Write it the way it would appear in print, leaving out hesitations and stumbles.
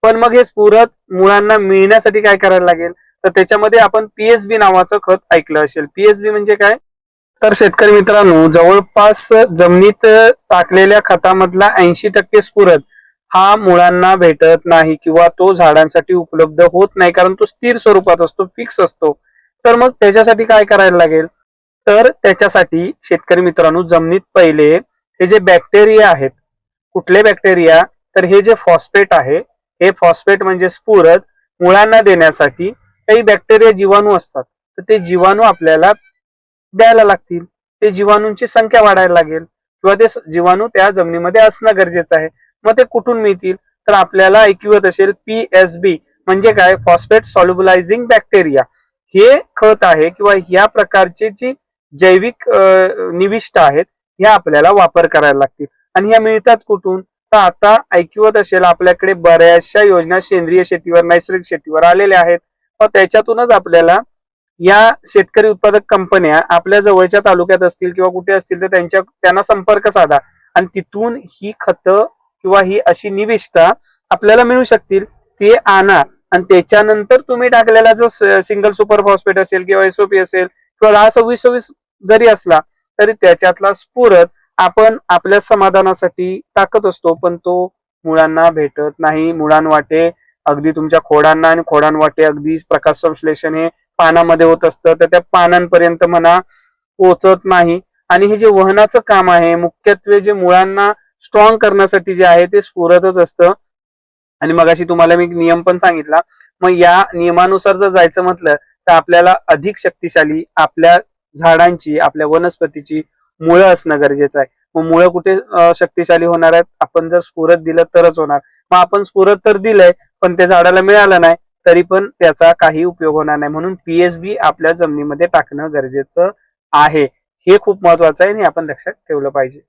पण मग हे स्फुरद मुळांना मिळण्यासाठी काय करायला लागेल, तर त्याच्यामध्ये आपण पीएसबी नावाचं खत ऐकलं असेल. पीएसबी म्हणजे काय, तर शेतकरी मित्रांनो, जवळपास जमिनीत टाकलेल्या खतामधला 80% स्फुरद हा मुळांना भेटत नाही किंवा तो झाडांसाठी उपलब्ध होत नाही, कारण तो स्थिर स्वरूपात असतो, फिक्स असतो. तर मग त्याच्यासाठी काय करायला लागेल, तर त्याच्यासाठी शेतकरी मित्रांनो, जमिनीत पहिले हे जे बॅक्टेरिया आहेत, कुठले बॅक्टेरिया, तर हे जे फॉस्फेट आहे, हे फॉस्फेट म्हणजे स्फुरद मुळांना देण्यासाठी काही बॅक्टेरिया जीवाणू असतात, तर ते जीवाणू आपल्याला द्यायला लागतील. ते जीवाणूंची संख्या वाढायला लागेल किंवा ते जीवाणू त्या जमिनीमध्ये असणं गरजेचं आहे. मग ते कुठून मिळतील, तर आपल्याला ऐकू येत असेल पीएसबी म्हणजे काय, फॉस्फेट सॉल्युबलायझिंग बॅक्टेरिया. हे खत आहे किंवा या प्रकारचे जी जैविक निविष्ट आहेत, ह्या आपल्याला वापर करायला लागतील. आणि ह्या मिळतात कुठून, तर आता ऐकवत असेल आपल्याकडे बऱ्याचशा योजना सेंद्रिय शेतीवर, नैसर्गिक शेतीवर आलेल्या आहेत. त्याच्यातूनच आपल्याला या शेतकरी उत्पादक कंपन्या आपल्या जवळच्या तालुक्यात असतील किंवा कुठे असतील, तर त्यांना संपर्क साधा आणि तिथून ही खतं किंवा ही अशी निविष्ठा आपल्याला मिळू शकतील. ते आणा आणि त्याच्यानंतर तुम्ही टाकलेला जो सिंगल सुपर फॉस्फेट असेल किंवा एसओपी असेल किंवा 10-26-26 जरी असला, तरी त्याच्यातला स्फुरद आपण आपल्या समाधानासाठी टाकत असतो, पण तो मुळांना भेटत नाही. मुळांवाटे अगदी तुमच्या खोडांना आणि खोडांवाटे अगदी प्रकाश संश्लेषण हे पानामध्ये होत असतं, तर त्या पानांपर्यंत म्हणा पोहोचत नाही. आणि हे जे वहनाचं काम आहे, मुख्यत्वे जे मुळांना स्ट्रॉंग करण्यासाठी जे आहे ते स्फुरदच असतं. आणि मगाशी तुम्हाला मी नियम पण सांगितला. मग या नियमानुसार जर जायचं म्हटलं, तर आपल्याला अधिक शक्तिशाली आपल्या झाडांची, आपल्या वनस्पतीची मुळं असणं गरजेचं आहे. मग मुळं कुठे शक्तिशाली होणार आहेत, आपण जर स्फुरद दिलं तरच होणार. मग आपण स्फुरद तर दिलंय, पण त्या झाडाला मिळालं नाही, तरी पण त्याचा काही उपयोग होणार नाही. म्हणून पीएसबी आपल्या जमिनीमध्ये टाकणं गरजेचं आहे. हे खूप महत्वाचं आहे आणि आपण लक्षात ठेवलं पाहिजे.